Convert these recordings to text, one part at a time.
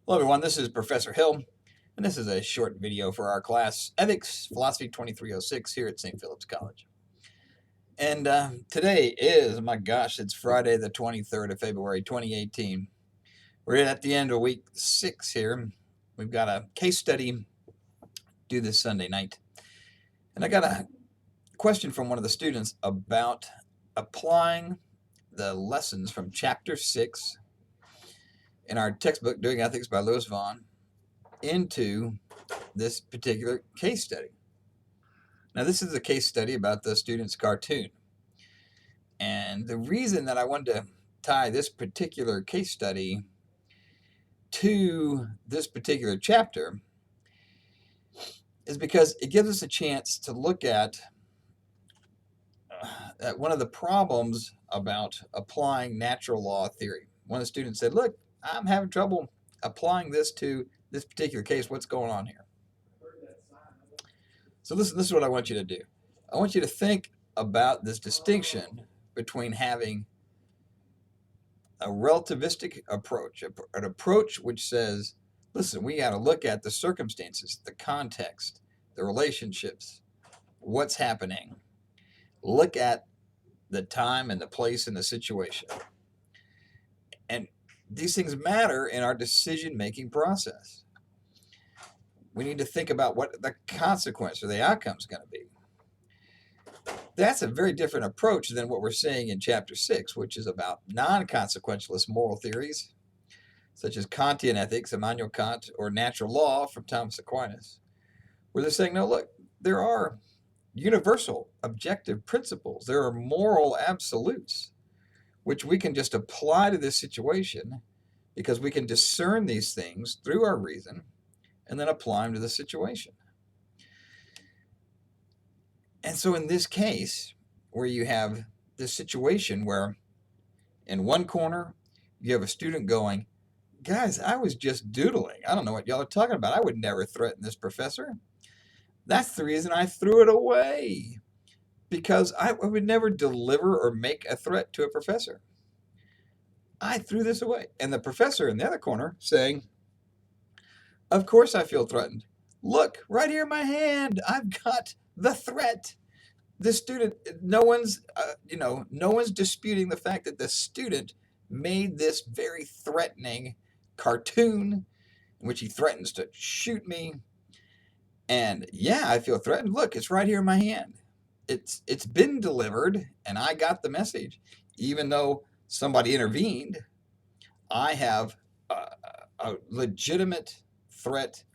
Hello everyone, this is Professor Hill, and this is a short video for our class, Ethics Philosophy 2306 here at St. Philip's College. And today is, my gosh, it's Friday the 23rd of February 2018. We're at the end of week 6 here. We've got a case study due this Sunday night. And I got a question from one of the students about applying the lessons from Chapter 6 in our textbook, Doing Ethics by Louis Vaughn, into this particular case study. Now, this is a case study about the student's cartoon. And the reason that I wanted to tie this particular case study to this particular chapter is because it gives us a chance to look at one of the problems about applying natural law theory. One of the students said, look, I'm having trouble applying this to this particular case. What's going on here? So this is what I want you to do. I want you to think about this distinction between having a relativistic approach, an approach which says, listen, we got to look at the circumstances, the context, the relationships, what's happening. Look at the time and the place and the situation. And these things matter in our decision-making process. We need to think about what the consequence or the outcome is going to be. That's a very different approach than what we're seeing in Chapter 6, which is about non-consequentialist moral theories, such as Kantian ethics, Immanuel Kant, or natural law from Thomas Aquinas, where they're saying, no, look, there are universal objective principles. There are moral absolutes, which we can just apply to this situation because we can discern these things through our reason and then apply them to the situation. And so in this case, where you have this situation where in one corner, you have a student going, guys, I was just doodling. I don't know what y'all are talking about. I would never threaten this professor. That's the reason I threw it away, because I would never deliver or make a threat to a professor. I threw this away. And the professor in the other corner saying, of course I feel threatened. Look, right here in my hand, I've got the threat. The student, no one's disputing the fact that the student made this very threatening cartoon in which he threatens to shoot me. And yeah, I feel threatened. Look, it's right here in my hand. It's been delivered, and I got the message. Even though somebody intervened, I have a legitimate threat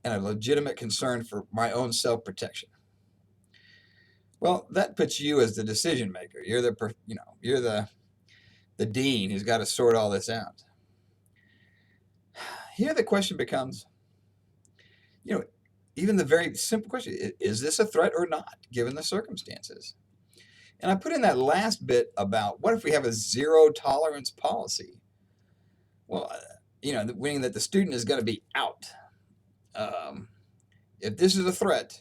and a legitimate concern for my own self-protection. Well, that puts you as the decision maker. You're the dean who's got to sort all this out. Here the question becomes, even the very simple question, is this a threat or not, given the circumstances? And I put in that last bit about what if we have a zero tolerance policy? Well, meaning that the student is going to be out. If this is a threat,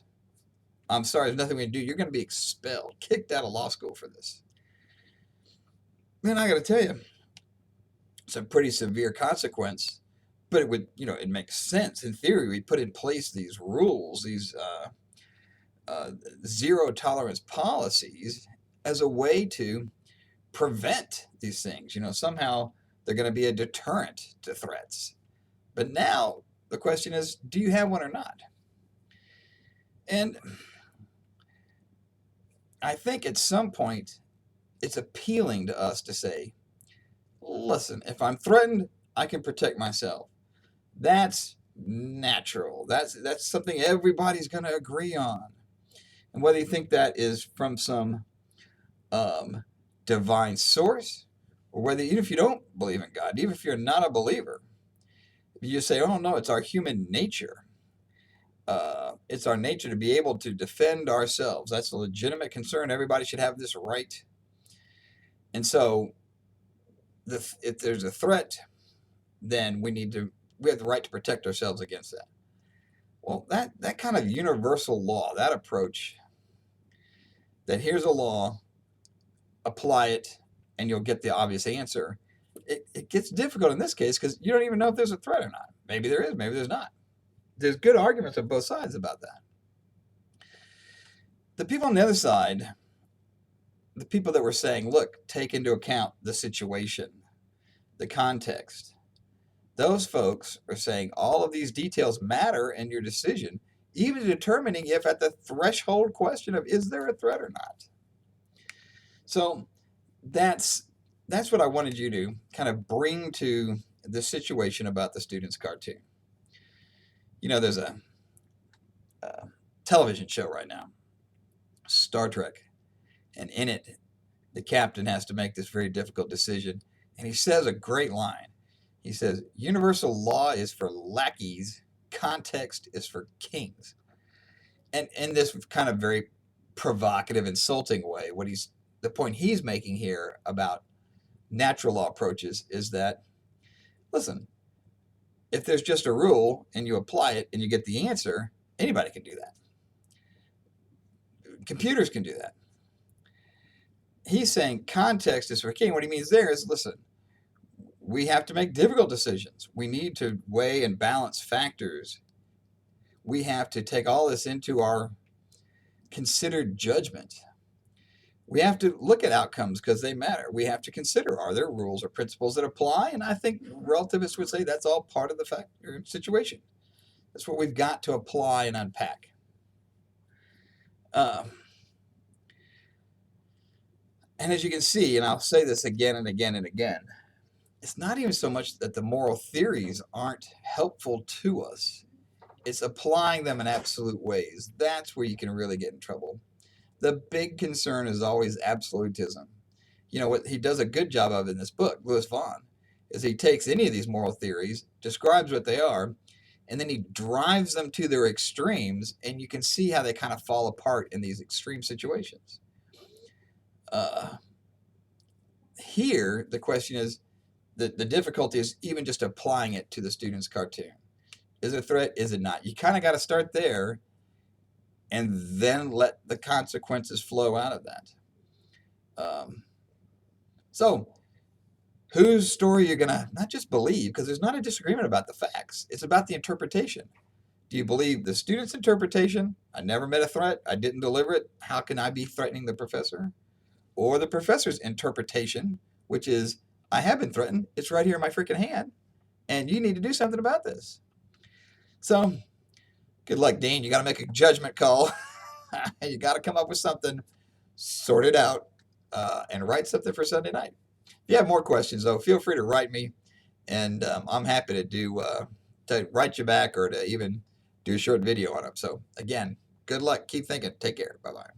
I'm sorry, there's nothing we can do. You're going to be expelled, kicked out of law school for this. Then I got to tell you, it's a pretty severe consequence, but it would, it makes sense. In theory, we put in place these rules, these zero tolerance policies as a way to prevent these things. Somehow they're going to be a deterrent to threats. But now the question is, do you have one or not? And I think at some point it's appealing to us to say, listen, if I'm threatened, I can protect myself. That's natural. That's something everybody's going to agree on. And whether you think that is from some divine source, or whether even if you don't believe in God, even if you're not a believer, if you just say, oh no, it's our human nature. It's our nature to be able to defend ourselves. That's a legitimate concern. Everybody should have this right. And so if there's a threat, then we have the right to protect ourselves against that. Well, that kind of universal law, that approach, that here's a law, apply it, and you'll get the obvious answer, it gets difficult in this case because you don't even know if there's a threat or not. Maybe there is, maybe there's not. There's good arguments on both sides about that. The people on the other side, the people that were saying, look, take into account the situation, the context, those folks are saying all of these details matter in your decision, even determining if at the threshold question of is there a threat or not. So that's what I wanted you to kind of bring to the situation about the student's cartoon. You know, there's a television show right now, Star Trek, and in it, the captain has to make this very difficult decision, and he says a great line. He says, universal law is for lackeys, context is for kings. And in this kind of very provocative, insulting way, the point he's making here about natural law approaches is that, listen, if there's just a rule and you apply it and you get the answer, anybody can do that. Computers can do that. He's saying context is for king. What he means there is, listen, we have to make difficult decisions. We need to weigh and balance factors. We have to take all this into our considered judgment. We have to look at outcomes because they matter. We have to consider, are there rules or principles that apply? And I think relativists would say that's all part of the situation. That's what we've got to apply and unpack. And as you can see, and I'll say this again and again and again, it's not even so much that the moral theories aren't helpful to us. It's applying them in absolute ways. That's where you can really get in trouble. The big concern is always absolutism. You know, what he does a good job of in this book, Lewis Vaughn, is he takes any of these moral theories, describes what they are, and then he drives them to their extremes, and you can see how they kind of fall apart in these extreme situations. Here, the question is, the difficulty is even just applying it to the student's cartoon. Is it a threat? Is it not? You kind of got to start there and then let the consequences flow out of that. So whose story you're going to not just believe, because there's not a disagreement about the facts. It's about the interpretation. Do you believe the student's interpretation? I never met a threat. I didn't deliver it. How can I be threatening the professor? Or the professor's interpretation, which is, I have been threatened. It's right here in my freaking hand. And you need to do something about this. So good luck, Dean. You got to make a judgment call. You got to come up with something, sort it out, and write something for Sunday night. If you have more questions, though, feel free to write me. And I'm happy to write you back or to even do a short video on them. So again, good luck. Keep thinking. Take care. Bye-bye.